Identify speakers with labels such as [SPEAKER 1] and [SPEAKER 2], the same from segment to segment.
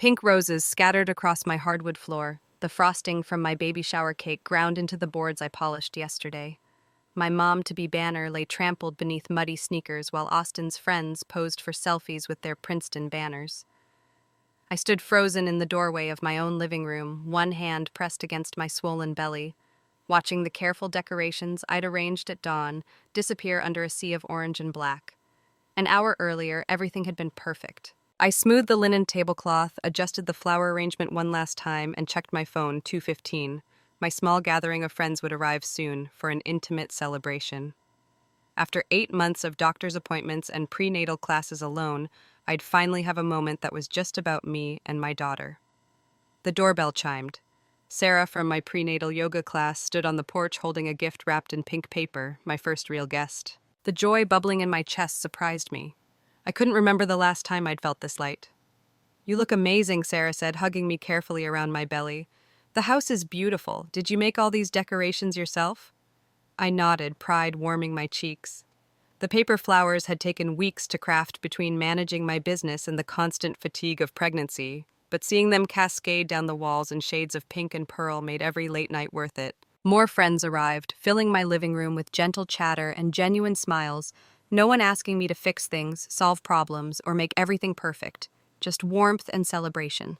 [SPEAKER 1] Pink roses scattered across my hardwood floor, the frosting from my baby shower cake ground into the boards I polished yesterday. My mom-to-be banner lay trampled beneath muddy sneakers while Austin's friends posed for selfies with their Princeton banners. I stood frozen in the doorway of my own living room, one hand pressed against my swollen belly, watching the careful decorations I'd arranged at dawn disappear under a sea of orange and black. An hour earlier, everything had been perfect. I smoothed the linen tablecloth, adjusted the flower arrangement one last time, and checked my phone, 2:15. My small gathering of friends would arrive soon for an intimate celebration. After 8 months of doctor's appointments and prenatal classes alone, I'd finally have a moment that was just about me and my daughter. The doorbell chimed. Sarah from my prenatal yoga class stood on the porch holding a gift wrapped in pink paper, my first real guest. The joy bubbling in my chest surprised me. I couldn't remember the last time I'd felt this light. "You look amazing," Sarah said, hugging me carefully around my belly. "The house is beautiful. Did you make all these decorations yourself?" I nodded, pride warming my cheeks. The paper flowers had taken weeks to craft between managing my business and the constant fatigue of pregnancy, but seeing them cascade down the walls in shades of pink and pearl made every late night worth it. More friends arrived, filling my living room with gentle chatter and genuine smiles, no one asking me to fix things, solve problems, or make everything perfect, just warmth and celebration.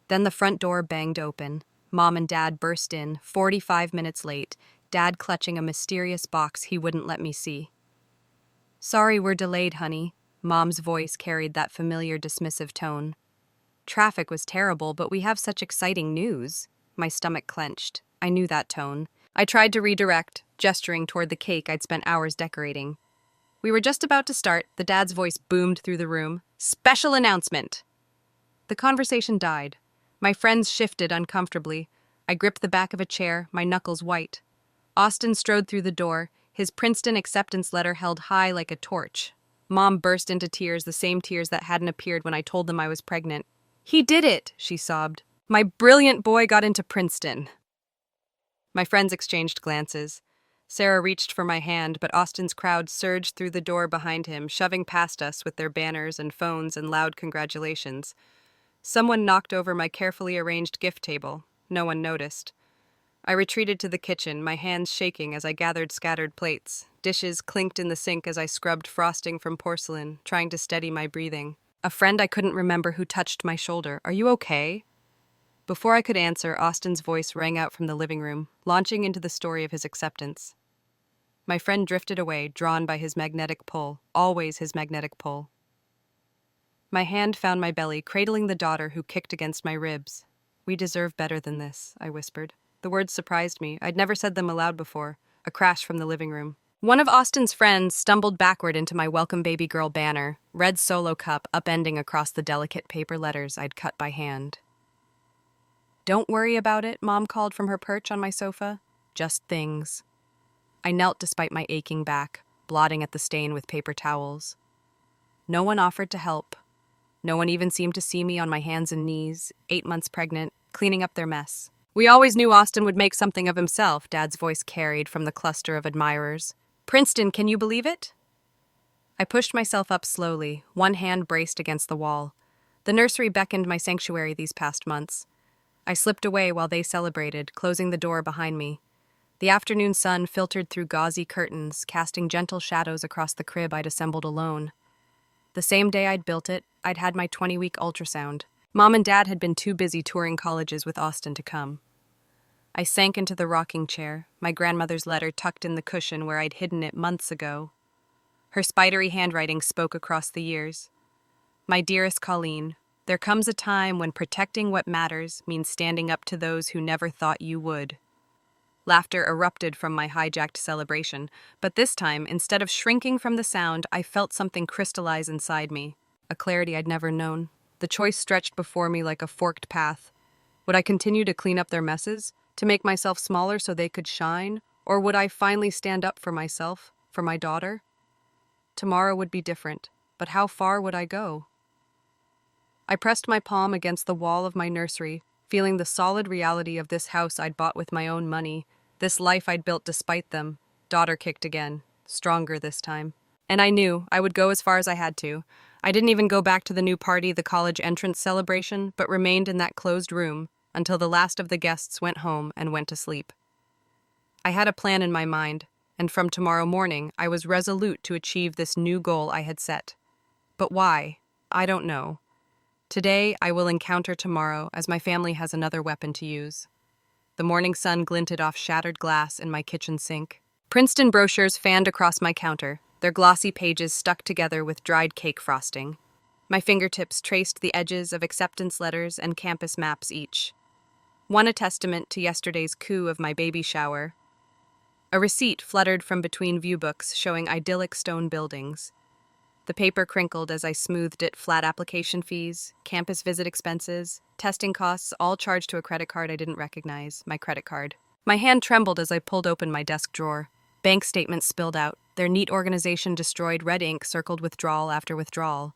[SPEAKER 1] Then the front door banged open. Mom and Dad burst in, 45 minutes late, Dad clutching a mysterious box he wouldn't let me see. "Sorry we're delayed, honey." Mom's voice carried that familiar dismissive tone. "Traffic was terrible, but we have such exciting news." My stomach clenched. I knew that tone. I tried to redirect, gesturing toward the cake I'd spent hours decorating. We were just about to start, the dad's voice boomed through the room. "Special announcement!" The conversation died. My friends shifted uncomfortably. I gripped the back of a chair, my knuckles white. Austin strode through the door, his Princeton acceptance letter held high like a torch. Mom burst into tears, the same tears that hadn't appeared when I told them I was pregnant. "He did it," she sobbed. "My brilliant boy got into Princeton." My friends exchanged glances. Sarah reached for my hand, but Austin's crowd surged through the door behind him, shoving past us with their banners and phones and loud congratulations. Someone knocked over my carefully arranged gift table. No one noticed. I retreated to the kitchen, my hands shaking as I gathered scattered plates. Dishes clinked in the sink as I scrubbed frosting from porcelain, trying to steady my breathing. A friend I couldn't remember who touched my shoulder. "Are you okay?" Before I could answer, Austin's voice rang out from the living room, launching into the story of his acceptance. My friend drifted away, drawn by his magnetic pull, always his magnetic pull. My hand found my belly, cradling the daughter who kicked against my ribs. "We deserve better than this," I whispered. The words surprised me. I'd never said them aloud before. A crash from the living room. One of Austin's friends stumbled backward into my welcome baby girl banner, red Solo cup upending across the delicate paper letters I'd cut by hand. "Don't worry about it," Mom called from her perch on my sofa. "Just things." I knelt despite my aching back, blotting at the stain with paper towels. No one offered to help. No one even seemed to see me on my hands and knees, 8 months pregnant, cleaning up their mess. "We always knew Austin would make something of himself," Dad's voice carried from the cluster of admirers. "Princeton, can you believe it?" I pushed myself up slowly, one hand braced against the wall. The nursery beckoned my sanctuary these past months. I slipped away while they celebrated, closing the door behind me. The afternoon sun filtered through gauzy curtains, casting gentle shadows across the crib I'd assembled alone. The same day I'd built it, I'd had my 20-week ultrasound. Mom and Dad had been too busy touring colleges with Austin to come. I sank into the rocking chair, my grandmother's letter tucked in the cushion where I'd hidden it months ago. Her spidery handwriting spoke across the years. "My dearest Colleen, there comes a time when protecting what matters means standing up to those who never thought you would." Laughter erupted from my hijacked celebration, but this time, instead of shrinking from the sound, I felt something crystallize inside me, a clarity I'd never known. The choice stretched before me like a forked path. Would I continue to clean up their messes, to make myself smaller so they could shine, or would I finally stand up for myself, for my daughter? Tomorrow would be different, but how far would I go? I pressed my palm against the wall of my nursery, feeling the solid reality of this house I'd bought with my own money, this life I'd built despite them. Daughter kicked again, stronger this time. And I knew I would go as far as I had to. I didn't even go back to the new party, the college entrance celebration, but remained in that closed room until the last of the guests went home and went to sleep. I had a plan in my mind, and from tomorrow morning I was resolute to achieve this new goal I had set. But why? I don't know. Today I will encounter tomorrow, as my family has another weapon to use. The morning sun glinted off shattered glass in my kitchen sink. Princeton brochures fanned across my counter, their glossy pages stuck together with dried cake frosting. My fingertips traced the edges of acceptance letters and campus maps each. One a testament to yesterday's coup of my baby shower. A receipt fluttered from between viewbooks showing idyllic stone buildings. The paper crinkled as I smoothed it, flat application fees, campus visit expenses, testing costs, all charged to a credit card I didn't recognize, my credit card. My hand trembled as I pulled open my desk drawer. Bank statements spilled out, their neat organization destroyed, red ink circled withdrawal after withdrawal.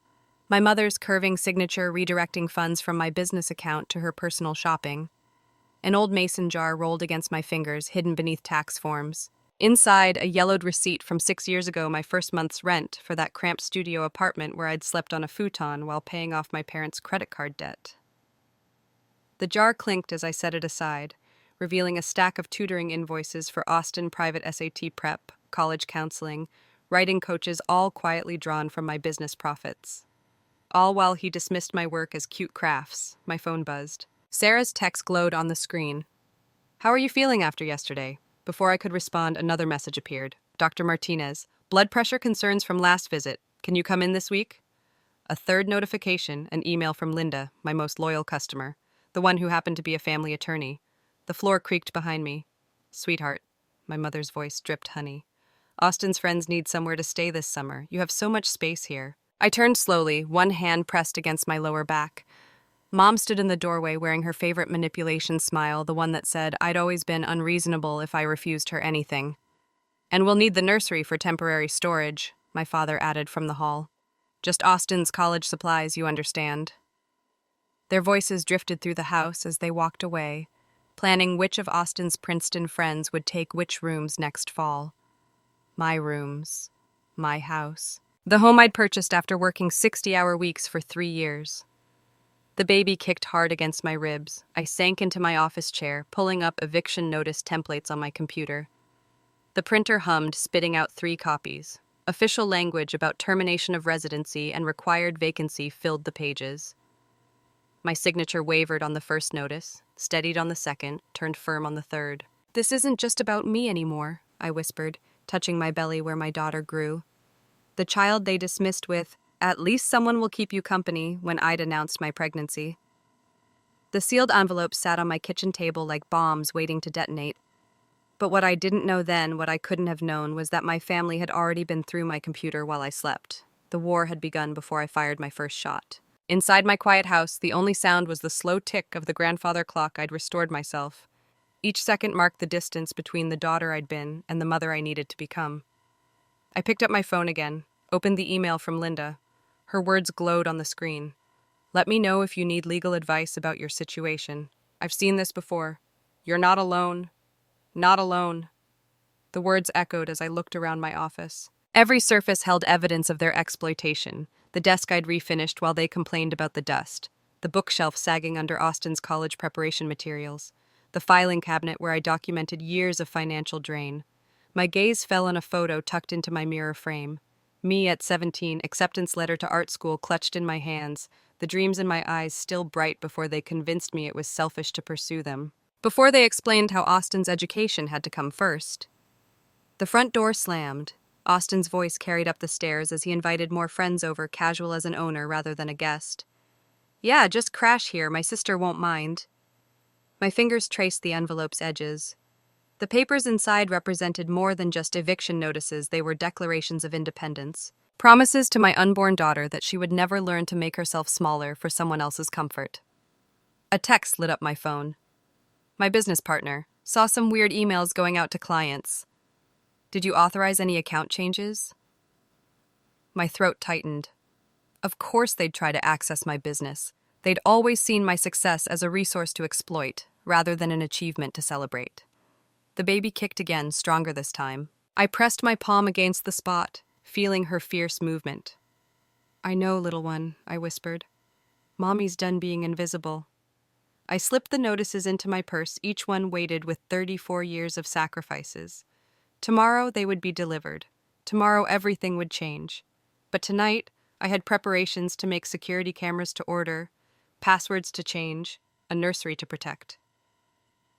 [SPEAKER 1] My mother's curving signature redirecting funds from my business account to her personal shopping. An old mason jar rolled against my fingers, hidden beneath tax forms. Inside, a yellowed receipt from 6 years ago, my first month's rent for that cramped studio apartment where I'd slept on a futon while paying off my parents' credit card debt. The jar clinked as I set it aside, revealing a stack of tutoring invoices for Austin private SAT prep, college counseling, writing coaches, all quietly drawn from my business profits. All while he dismissed my work as cute crafts. My phone buzzed. Sarah's text glowed on the screen. "How are you feeling after yesterday?" Before I could respond, another message appeared. "Dr. Martinez, blood pressure concerns from last visit. Can you come in this week?" A third notification, an email from Linda, my most loyal customer, the one who happened to be a family attorney. The floor creaked behind me. "Sweetheart," my mother's voice dripped honey. "Austin's friends need somewhere to stay this summer. You have so much space here." I turned slowly, one hand pressed against my lower back. Mom stood in the doorway wearing her favorite manipulation smile, the one that said I'd always been unreasonable if I refused her anything. "And we'll need the nursery for temporary storage," my father added from the hall. "Just Austin's college supplies, you understand." Their voices drifted through the house as they walked away, planning which of Austin's Princeton friends would take which rooms next fall. My rooms. My house. The home I'd purchased after working 60-hour weeks for 3 years. The baby kicked hard against my ribs. I sank into my office chair, pulling up eviction notice templates on my computer. The printer hummed, spitting out 3 copies. Official language about termination of residency and required vacancy filled the pages. My signature wavered on the first notice, steadied on the second, turned firm on the third. "This isn't just about me anymore," I whispered, touching my belly where my daughter grew. The child they dismissed with, "At least someone will keep you company," when I'd announced my pregnancy. The sealed envelopes sat on my kitchen table like bombs waiting to detonate. But what I didn't know then, what I couldn't have known, was that my family had already been through my computer while I slept. The war had begun before I fired my first shot. Inside my quiet house, the only sound was the slow tick of the grandfather clock I'd restored myself. Each second marked the distance between the daughter I'd been and the mother I needed to become. I picked up my phone again, opened the email from Linda. Her words glowed on the screen. "Let me know if you need legal advice about your situation. I've seen this before. You're not alone. Not alone." The words echoed as I looked around my office. Every surface held evidence of their exploitation. The desk I'd refinished while they complained about the dust. The bookshelf sagging under Austin's college preparation materials. The filing cabinet where I documented years of financial drain. My gaze fell on a photo tucked into my mirror frame. Me at 17, acceptance letter to art school clutched in my hands, the dreams in my eyes still bright before they convinced me it was selfish to pursue them. Before they explained how Austin's education had to come first. The front door slammed. Austin's voice carried up the stairs as he invited more friends over, casual as an owner rather than a guest. "Yeah, just crash here, my sister won't mind." My fingers traced the envelope's edges. The papers inside represented more than just eviction notices, they were declarations of independence. Promises to my unborn daughter that she would never learn to make herself smaller for someone else's comfort. A text lit up my phone. My business partner saw some weird emails going out to clients. "Did you authorize any account changes?" My throat tightened. Of course they'd try to access my business. They'd always seen my success as a resource to exploit, rather than an achievement to celebrate. The baby kicked again, stronger this time. I pressed my palm against the spot, feeling her fierce movement. I know, little one, I whispered. Mommy's done being invisible. I slipped the notices into my purse, each one weighted with 34 years of sacrifices. Tomorrow they would be delivered. Tomorrow everything would change. But tonight, I had preparations to make, security cameras to order, passwords to change, a nursery to protect.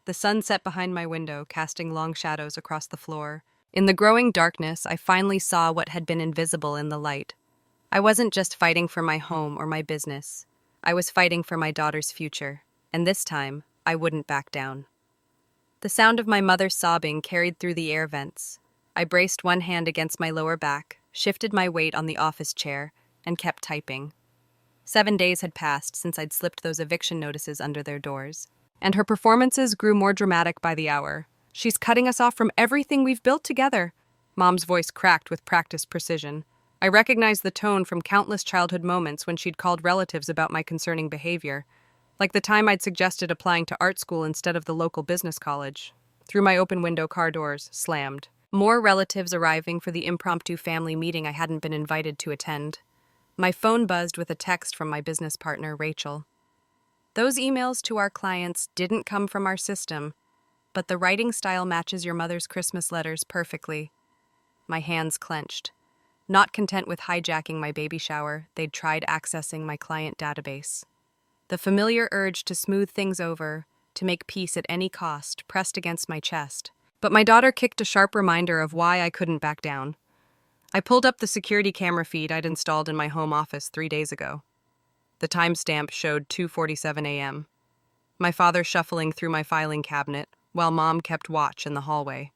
[SPEAKER 1] The sun set behind my window, casting long shadows across the floor. In the growing darkness, I finally saw what had been invisible in the light. I wasn't just fighting for my home or my business. I was fighting for my daughter's future, and this time, I wouldn't back down. The sound of my mother's sobbing carried through the air vents. I braced one hand against my lower back, shifted my weight on the office chair, and kept typing. 7 days had passed since I'd slipped those eviction notices under their doors, and her performances grew more dramatic by the hour. She's cutting us off from everything we've built together. Mom's voice cracked with practiced precision. I recognized the tone from countless childhood moments when she'd called relatives about my concerning behavior, like the time I'd suggested applying to art school instead of the local business college. Through my open window, car doors slammed. More relatives arriving for the impromptu family meeting I hadn't been invited to attend. My phone buzzed with a text from my business partner, Rachel. Those emails to our clients didn't come from our system, but the writing style matches your mother's Christmas letters perfectly. My hands clenched. Not content with hijacking my baby shower, they'd tried accessing my client database. The familiar urge to smooth things over, to make peace at any cost, pressed against my chest. But my daughter kicked a sharp reminder of why I couldn't back down. I pulled up the security camera feed I'd installed in my home office 3 days ago. The timestamp showed 2:47 a.m. My father shuffling through my filing cabinet, while Mom kept watch in the hallway.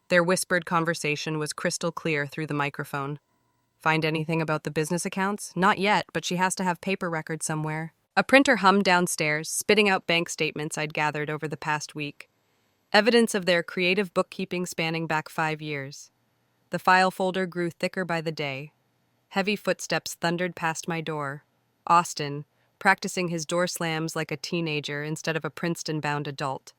[SPEAKER 1] Their whispered conversation was crystal clear through the microphone. Find anything about the business accounts? Not yet, but she has to have paper records somewhere. A printer hummed downstairs, spitting out bank statements I'd gathered over the past week. Evidence of their creative bookkeeping spanning back 5 years. The file folder grew thicker by the day. Heavy footsteps thundered past my door. Austin, practicing his door slams like a teenager instead of a Princeton-bound adult.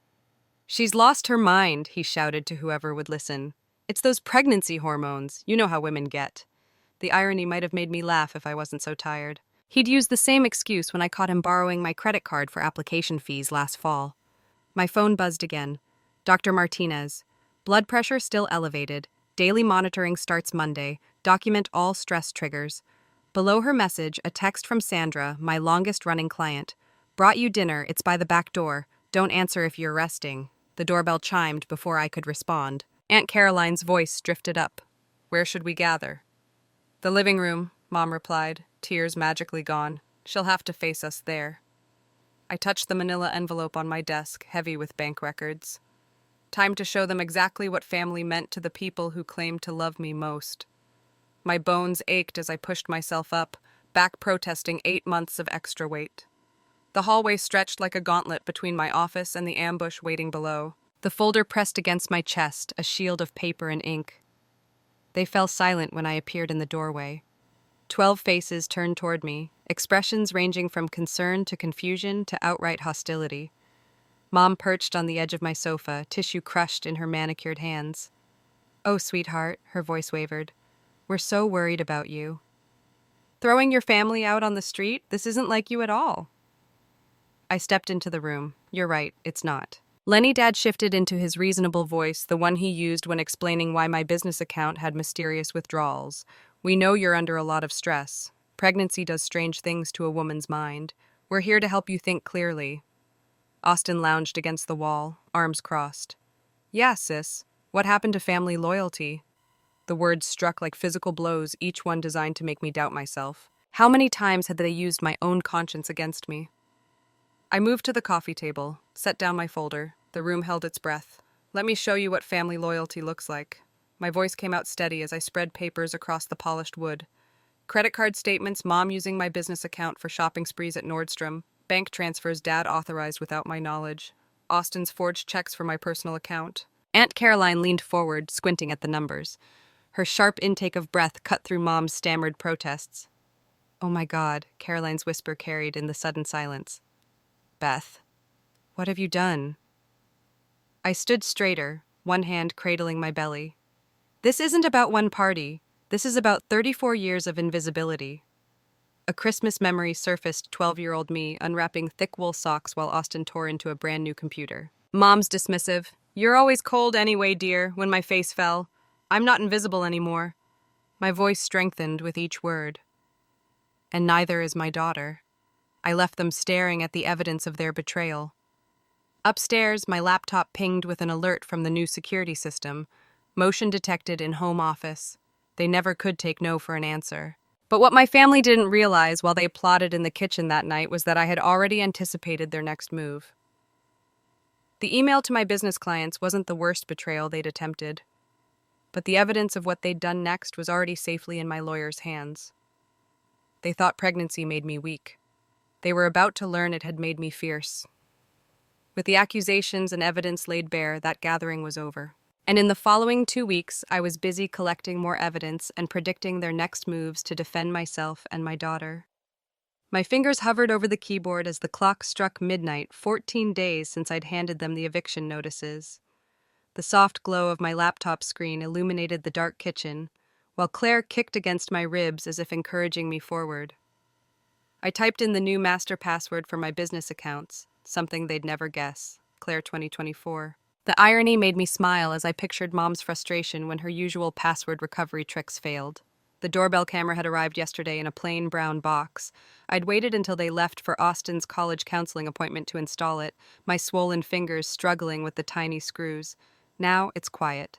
[SPEAKER 1] She's lost her mind, he shouted to whoever would listen. It's those pregnancy hormones. You know how women get. The irony might have made me laugh if I wasn't so tired. He'd used the same excuse when I caught him borrowing my credit card for application fees last fall. My phone buzzed again. Dr. Martinez. Blood pressure still elevated. Daily monitoring starts Monday. Document all stress triggers. Below her message, a text from Sandra, my longest-running client. Brought you dinner. It's by the back door. Don't answer if you're resting. The doorbell chimed before I could respond. Aunt Caroline's voice drifted up. Where should we gather? The living room, Mom replied, tears magically gone. She'll have to face us there. I touched the manila envelope on my desk, heavy with bank records. Time to show them exactly what family meant to the people who claimed to love me most. My bones ached as I pushed myself up, back protesting 8 months of extra weight. The hallway stretched like a gauntlet between my office and the ambush waiting below. The folder pressed against my chest, a shield of paper and ink. They fell silent when I appeared in the doorway. 12 faces turned toward me, expressions ranging from concern to confusion to outright hostility. Mom perched on the edge of my sofa, tissue crushed in her manicured hands. Oh, sweetheart, her voice wavered. We're so worried about you. Throwing your family out on the street? This isn't like you at all. I stepped into the room. You're right, it's not. Lenny Dad shifted into his reasonable voice, the one he used when explaining why my business account had mysterious withdrawals. We know you're under a lot of stress. Pregnancy does strange things to a woman's mind. We're here to help you think clearly. Austin lounged against the wall, arms crossed. Yeah, sis. What happened to family loyalty? The words struck like physical blows, each one designed to make me doubt myself. How many times had they used my own conscience against me? I moved to the coffee table, set down my folder. The room held its breath. Let me show you what family loyalty looks like. My voice came out steady as I spread papers across the polished wood. Credit card statements, Mom using my business account for shopping sprees at Nordstrom. Bank transfers Dad authorized without my knowledge. Austin's forged checks for my personal account. Aunt Caroline leaned forward, squinting at the numbers. Her sharp intake of breath cut through Mom's stammered protests. Oh my God, Caroline's whisper carried in the sudden silence. Beth, what have you done? I stood straighter, one hand cradling my belly. This isn't about one party. This is about 34 years of invisibility. A Christmas memory surfaced 12-year-old me unwrapping thick wool socks while Austin tore into a brand new computer. Mom's dismissive. "You're always cold anyway, dear," when my face fell. "I'm not invisible anymore." My voice strengthened with each word. "And neither is my daughter." I left them staring at the evidence of their betrayal. Upstairs, my laptop pinged with an alert from the new security system. Motion detected in home office. They never could take no for an answer. But what my family didn't realize while they plotted in the kitchen that night was that I had already anticipated their next move. The email to my business clients wasn't the worst betrayal they'd attempted, but the evidence of what they'd done next was already safely in my lawyer's hands. They thought pregnancy made me weak. They were about to learn it had made me fierce. With the accusations and evidence laid bare, that gathering was over. And in the following 2 weeks, I was busy collecting more evidence and predicting their next moves to defend myself and my daughter. My fingers hovered over the keyboard as the clock struck midnight, 14 days since I'd handed them the eviction notices. The soft glow of my laptop screen illuminated the dark kitchen, while Claire kicked against my ribs as if encouraging me forward. I typed in the new master password for my business accounts, something they'd never guess, Claire 2024. The irony made me smile as I pictured Mom's frustration when her usual password recovery tricks failed. The doorbell camera had arrived yesterday in a plain brown box. I'd waited until they left for Austin's college counseling appointment to install it, my swollen fingers struggling with the tiny screws. Now it's quiet.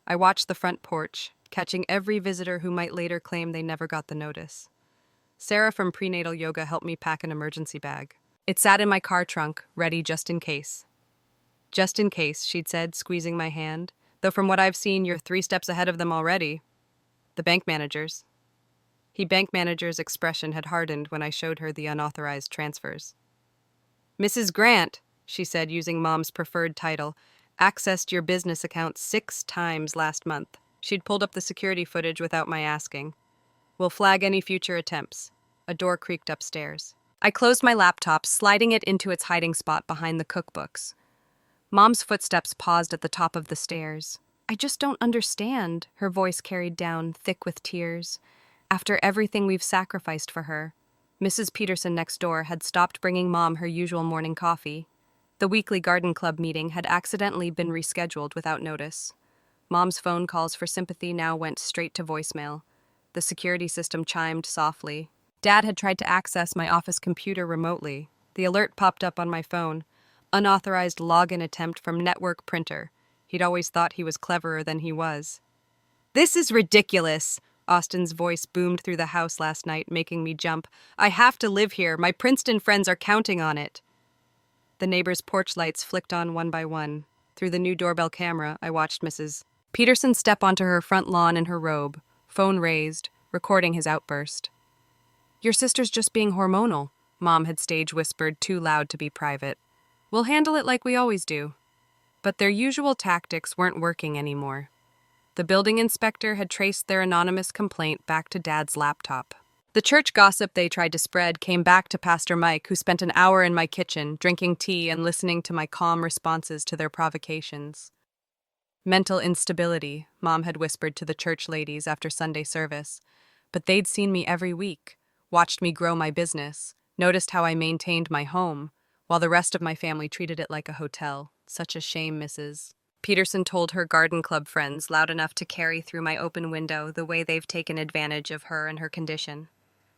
[SPEAKER 1] I watched the front porch, catching every visitor who might later claim they never got the notice. Sarah from prenatal yoga helped me pack an emergency bag. It sat in my car trunk, ready just in case. "Just in case," she'd said, squeezing my hand. "Though from what I've seen, you're 3 steps ahead of them already." The bank manager's expression had hardened when I showed her the unauthorized transfers. "Mrs. Grant," she said, using Mom's preferred title, "accessed your business account 6 times last month." She'd pulled up the security footage without my asking. "We'll flag any future attempts." A door creaked upstairs. I closed my laptop, sliding it into its hiding spot behind the cookbooks. Mom's footsteps paused at the top of the stairs. "I just don't understand," her voice carried down, thick with tears. "After everything we've sacrificed for her." Mrs. Peterson next door had stopped bringing Mom her usual morning coffee. The weekly garden club meeting had accidentally been rescheduled without notice. Mom's phone calls for sympathy now went straight to voicemail. The security system chimed softly. Dad had tried to access my office computer remotely. The alert popped up on my phone. Unauthorized login attempt from network printer. He'd always thought he was cleverer than he was. "This is ridiculous," Austin's voice boomed through the house last night, making me jump. "I have to live here. My Princeton friends are counting on it." The neighbors' porch lights flicked on one by one. Through the new doorbell camera, I watched Mrs. Peterson step onto her front lawn in her robe, phone raised, recording his outburst. "Your sister's just being hormonal," Mom had stage whispered, too loud to be private. "We'll handle it like we always do." But their usual tactics weren't working anymore. The building inspector had traced their anonymous complaint back to Dad's laptop. The church gossip they tried to spread came back to Pastor Mike, who spent an hour in my kitchen, drinking tea and listening to my calm responses to their provocations. "Mental instability," Mom had whispered to the church ladies after Sunday service. But they'd seen me every week, watched me grow my business, noticed how I maintained my home, while the rest of my family treated it like a hotel. "Such a shame, Mrs. Peterson told her garden club friends loud enough to carry through my open window the way they've taken advantage of her and her condition.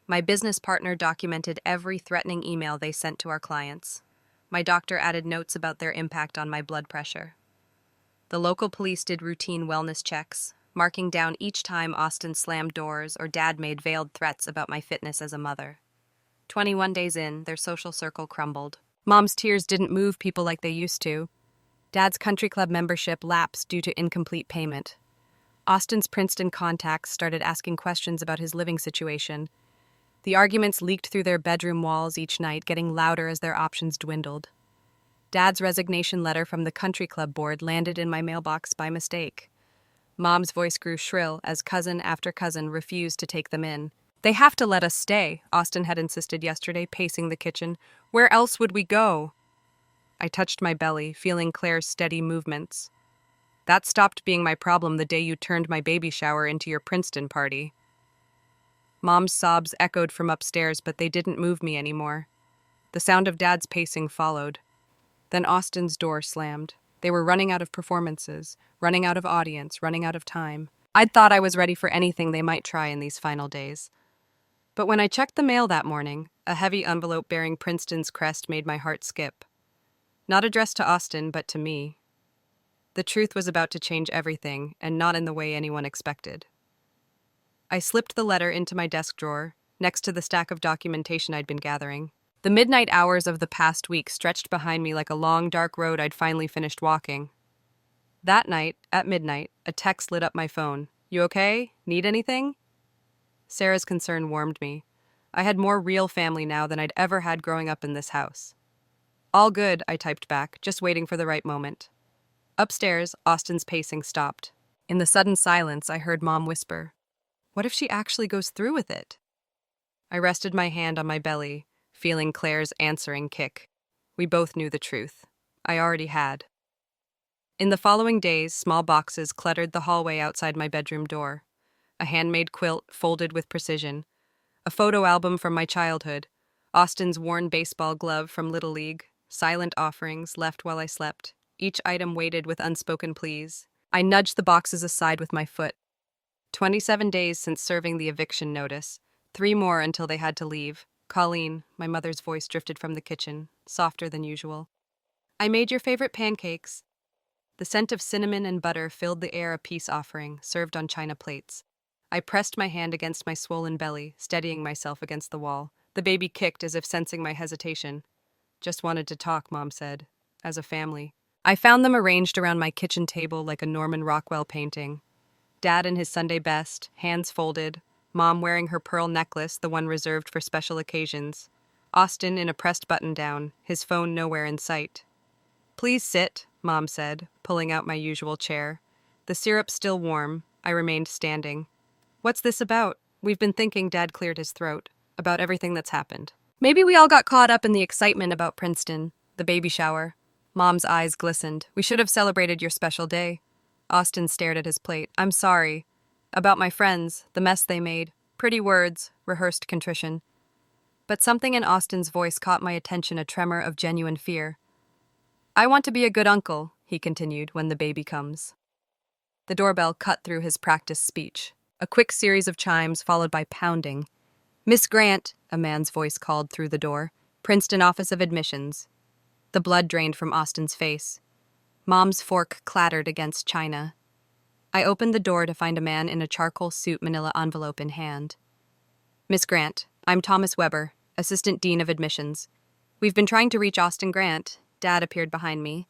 [SPEAKER 1] My business partner documented every threatening email they sent to our clients. My doctor added notes about their impact on my blood pressure. The local police did routine wellness checks, marking down each time Austin slammed doors or Dad made veiled threats about my fitness as a mother. 21 days in, their social circle crumbled. Mom's tears didn't move people like they used to. Dad's country club membership lapsed due to incomplete payment. Austin's Princeton contacts started asking questions about his living situation. The arguments leaked through their bedroom walls each night, getting louder as their options dwindled. Dad's resignation letter from the country club board landed in my mailbox by mistake. Mom's voice grew shrill as cousin after cousin refused to take them in. "They have to let us stay," Austin had insisted yesterday, pacing the kitchen. "Where else would we go?" I touched my belly, feeling Claire's steady movements. "That stopped being my problem the day you turned my baby shower into your Princeton party." Mom's sobs echoed from upstairs, but they didn't move me anymore. The sound of Dad's pacing followed. Then Austin's door slammed. They were running out of performances, running out of audience, running out of time. I'd thought I was ready for anything they might try in these final days. But when I checked the mail that morning, a heavy envelope bearing Princeton's crest made my heart skip. Not addressed to Austin, but to me. The truth was about to change everything, and not in the way anyone expected. I slipped the letter into my desk drawer, next to the stack of documentation I'd been gathering. The midnight hours of the past week stretched behind me like a long, dark road I'd finally finished walking. That night, at midnight, a text lit up my phone. "You okay? Need anything?" Sarah's concern warmed me. I had more real family now than I'd ever had growing up in this house. "All good," I typed back, just waiting for the right moment. Upstairs, Austin's pacing stopped. In the sudden silence, I heard Mom whisper, "What if she actually goes through with it?" I rested my hand on my belly, feeling Claire's answering kick. We both knew the truth. I already had. In the following days, small boxes cluttered the hallway outside my bedroom door. A handmade quilt folded with precision. A photo album from my childhood. Austin's worn baseball glove from Little League. Silent offerings left while I slept. Each item weighted with unspoken pleas. I nudged the boxes aside with my foot. 27 days since serving the eviction notice. 3 more until they had to leave. "Colleen," my mother's voice drifted from the kitchen, softer than usual. "I made your favorite pancakes." The scent of cinnamon and butter filled the air, a peace offering, served on china plates. I pressed my hand against my swollen belly, steadying myself against the wall. The baby kicked as if sensing my hesitation. "Just wanted to talk," Mom said. "As a family." I found them arranged around my kitchen table like a Norman Rockwell painting. Dad in his Sunday best, hands folded. Mom wearing her pearl necklace, the one reserved for special occasions. Austin in a pressed button-down, his phone nowhere in sight. "Please sit," Mom said, pulling out my usual chair. The syrup still warm, I remained standing. "What's this about?" "We've been thinking," Dad cleared his throat, "about everything that's happened. Maybe we all got caught up in the excitement about Princeton, the baby shower." Mom's eyes glistened. "We should have celebrated your special day." Austin stared at his plate. "I'm sorry. About my friends, the mess they made. Pretty words, rehearsed contrition." But something in Austin's voice caught my attention, a tremor of genuine fear. "I want to be a good uncle," he continued, "when the baby comes." The doorbell cut through his practiced speech. A quick series of chimes followed by pounding. "Miss Grant," a man's voice called through the door. "Princeton Office of Admissions." The blood drained from Austin's face. Mom's fork clattered against china. I opened the door to find a man in a charcoal suit, manila envelope in hand. "Miss Grant, I'm Thomas Weber, Assistant Dean of Admissions. We've been trying to reach Austin Grant." Dad appeared behind me.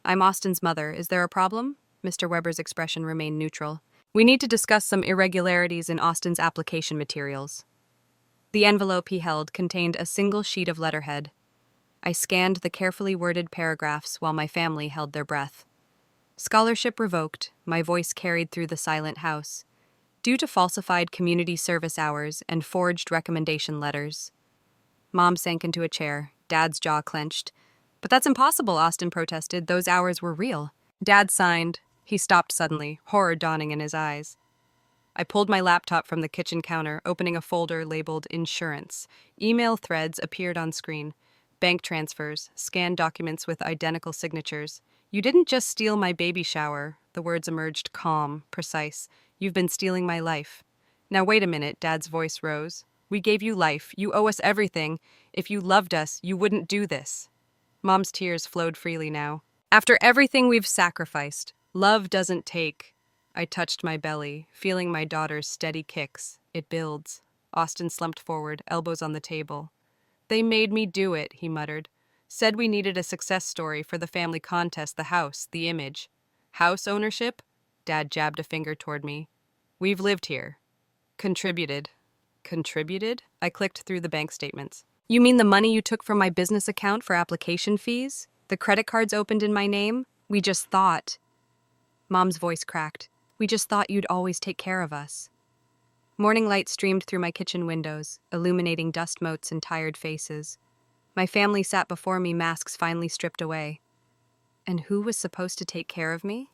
[SPEAKER 1] "I'm Austin's mother. Is there a problem?" Mr. Weber's expression remained neutral. "We need to discuss some irregularities in Austin's application materials." The envelope he held contained a single sheet of letterhead. I scanned the carefully worded paragraphs while my family held their breath. "Scholarship revoked," my voice carried through the silent house, "due to falsified community service hours and forged recommendation letters." Mom sank into a chair. Dad's jaw clenched. "But that's impossible," Austin protested. "Those hours were real." Dad signed. He stopped suddenly, horror dawning in his eyes. I pulled my laptop from the kitchen counter, opening a folder labeled Insurance. Email threads appeared on screen. Bank transfers, scanned documents with identical signatures. "You didn't just steal my baby shower." The words emerged calm, precise. "You've been stealing my life." "Now wait a minute," Dad's voice rose. "We gave you life. You owe us everything. If you loved us, you wouldn't do this." Mom's tears flowed freely now. "After everything we've sacrificed, love doesn't take." I touched my belly, feeling my daughter's steady kicks. "It builds." Austin slumped forward, elbows on the table. "They made me do it," he muttered. "Said we needed a success story for the family contest, the house, the image." "House ownership?" Dad jabbed a finger toward me. "We've lived here." "Contributed." "Contributed?" I clicked through the bank statements. "You mean the money you took from my business account for application fees? The credit cards opened in my name? We just thought." Mom's voice cracked. "We just thought you'd always take care of us." Morning light streamed through my kitchen windows, illuminating dust motes and tired faces. My family sat before me, masks finally stripped away. And who was supposed to take care of me?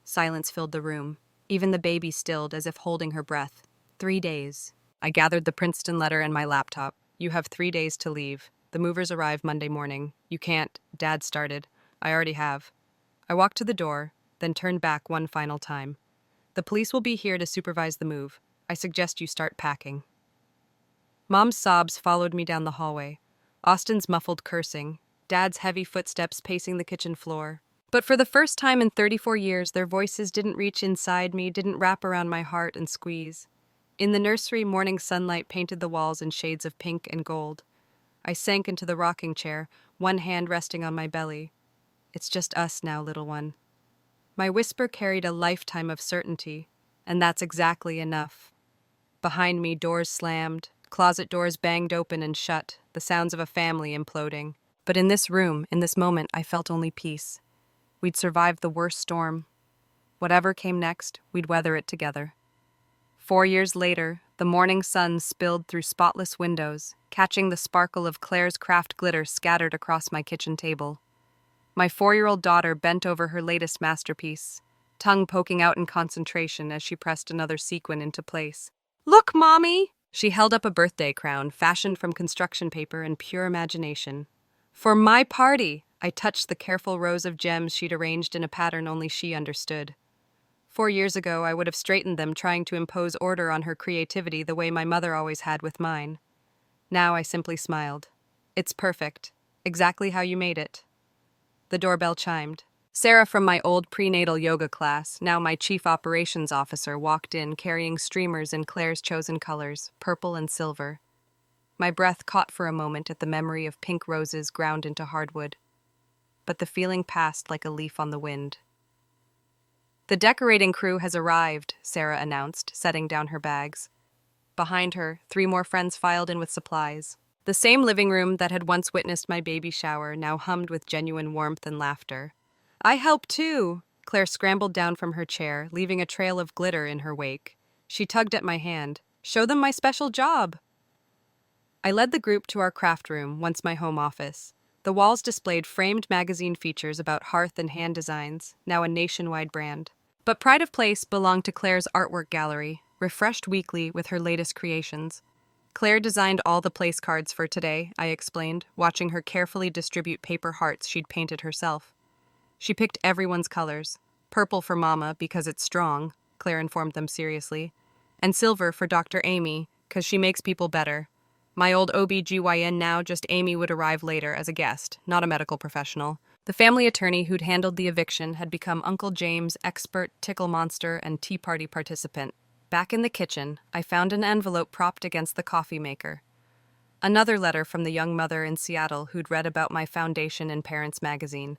[SPEAKER 1] Silence filled the room. Even the baby stilled, as if holding her breath. 3 days. I gathered the Princeton letter and my laptop. You have 3 days to leave. The movers arrive Monday morning. You can't. Dad started. I already have. I walked to the door, then turned back one final time. The police will be here to supervise the move. I suggest you start packing. Mom's sobs followed me down the hallway. Austin's muffled cursing. Dad's heavy footsteps pacing the kitchen floor. But for the first time in 34 years, their voices didn't reach inside me, didn't wrap around my heart and squeeze. In the nursery, morning sunlight painted the walls in shades of pink and gold. I sank into the rocking chair, one hand resting on my belly. It's just us now, little one. My whisper carried a lifetime of certainty, and that's exactly enough. Behind me, doors slammed, closet doors banged open and shut, the sounds of a family imploding. But in this room, in this moment, I felt only peace. We'd survived the worst storm. Whatever came next, we'd weather it together. 4 years later, the morning sun spilled through spotless windows, catching the sparkle of Claire's craft glitter scattered across my kitchen table. My 4-year-old daughter bent over her latest masterpiece, tongue poking out in concentration as she pressed another sequin into place. "Look, Mommy!" She held up a birthday crown fashioned from construction paper and pure imagination. "For my party!" I touched the careful rows of gems she'd arranged in a pattern only she understood. 4 years ago, I would have straightened them, trying to impose order on her creativity the way my mother always had with mine. Now I simply smiled. "It's perfect. Exactly how you made it." The doorbell chimed. Sarah from my old prenatal yoga class, now my chief operations officer, walked in carrying streamers in Claire's chosen colors, purple and silver. My breath caught for a moment at the memory of pink roses ground into hardwood. But the feeling passed like a leaf on the wind. "The decorating crew has arrived," Sarah announced, setting down her bags. Behind her, 3 more friends filed in with supplies. The same living room that had once witnessed my baby shower now hummed with genuine warmth and laughter. "I help too!" Claire scrambled down from her chair, leaving a trail of glitter in her wake. She tugged at my hand. "Show them my special job!" I led the group to our craft room, once my home office. The walls displayed framed magazine features about hearth and hand designs, now a nationwide brand. But pride of place belonged to Claire's artwork gallery, refreshed weekly with her latest creations. Claire designed all the place cards for today, I explained, watching her carefully distribute paper hearts she'd painted herself. She picked everyone's colors. Purple for Mama, because it's strong, Claire informed them seriously, and silver for Dr. Amy, 'cause she makes people better. My old OB-GYN now, just Amy would arrive later as a guest, not a medical professional. The family attorney who'd handled the eviction had become Uncle James, expert, tickle monster, and tea party participant. Back in the kitchen, I found an envelope propped against the coffee maker. Another letter from the young mother in Seattle who'd read about my foundation in Parents magazine.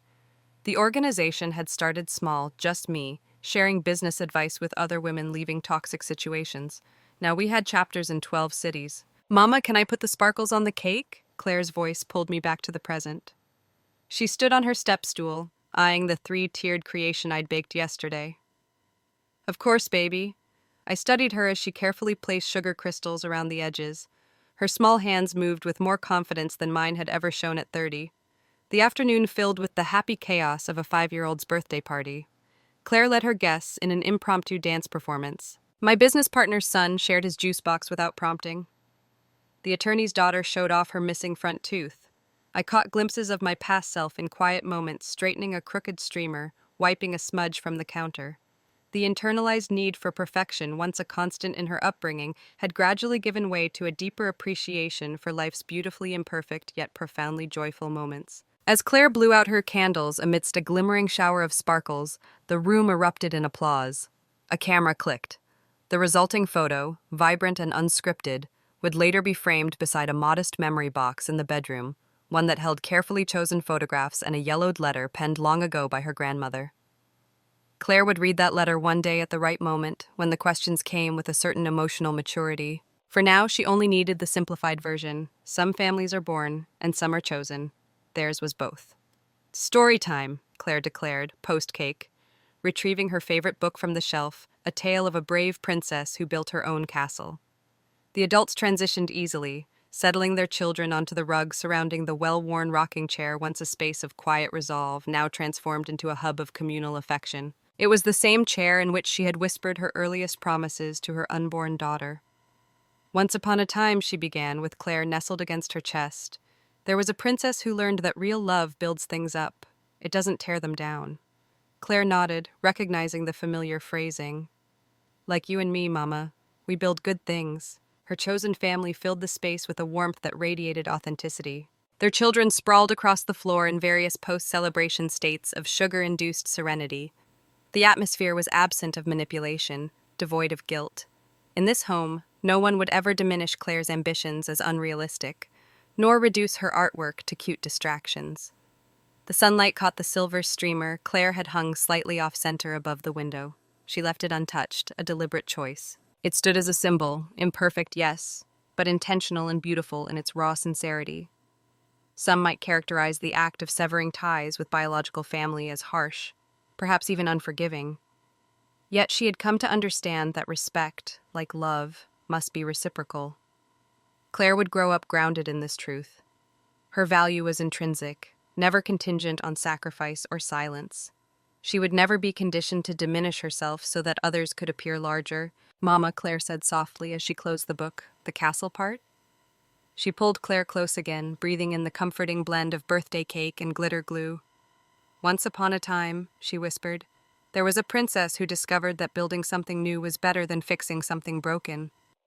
[SPEAKER 1] The organization had started small, just me, sharing business advice with other women leaving toxic situations. Now we had chapters in 12 cities. "Mama, can I put the sparkles on the cake?" Claire's voice pulled me back to the present. She stood on her step stool, eyeing the 3-tiered creation I'd baked yesterday. "Of course, baby." I studied her as she carefully placed sugar crystals around the edges. Her small hands moved with more confidence than mine had ever shown at 30. The afternoon filled with the happy chaos of a 5-year-old's birthday party. Claire led her guests in an impromptu dance performance. My business partner's son shared his juice box without prompting. The attorney's daughter showed off her missing front tooth. I caught glimpses of my past self in quiet moments, straightening a crooked streamer, wiping a smudge from the counter. The internalized need for perfection, once a constant in her upbringing, had gradually given way to a deeper appreciation for life's beautifully imperfect yet profoundly joyful moments. As Claire blew out her candles amidst a glimmering shower of sparkles, the room erupted in applause. A camera clicked. The resulting photo, vibrant and unscripted, would later be framed beside a modest memory box in the bedroom, one that held carefully chosen photographs and a yellowed letter penned long ago by her grandmother. Claire would read that letter one day at the right moment, when the questions came with a certain emotional maturity. For now, she only needed the simplified version. Some families are born, and some are chosen. Theirs was both. "Story time," Claire declared, post-cake, retrieving her favorite book from the shelf, a tale of a brave princess who built her own castle. The adults transitioned easily, settling their children onto the rug surrounding the well-worn rocking chair, once a space of quiet resolve, now transformed into a hub of communal affection. It was the same chair in which she had whispered her earliest promises to her unborn daughter. Once upon a time, she began, with Claire nestled against her chest, there was a princess who learned that real love builds things up. It doesn't tear them down. Claire nodded, recognizing the familiar phrasing. Like you and me, Mama. We build good things. Her chosen family filled the space with a warmth that radiated authenticity. Their children sprawled across the floor in various post-celebration states of sugar-induced serenity. The atmosphere was absent of manipulation, devoid of guilt. In this home, no one would ever diminish Claire's ambitions as unrealistic, nor reduce her artwork to cute distractions. The sunlight caught the silver streamer Claire had hung slightly off-center above the window. She left it untouched, a deliberate choice. It stood as a symbol, imperfect, yes, but intentional and beautiful in its raw sincerity. Some might characterize the act of severing ties with biological family as harsh, perhaps even unforgiving. Yet she had come to understand that respect, like love, must be reciprocal. Claire would grow up grounded in this truth. Her value was intrinsic, never contingent on sacrifice or silence. She would never be conditioned to diminish herself so that others could appear larger. Mama, Claire said softly as she closed the book. The castle part? She pulled Claire close again, breathing in the comforting blend of birthday cake and glitter glue. Once upon a time, she whispered, there was a princess who discovered that building something new was better than fixing something broken.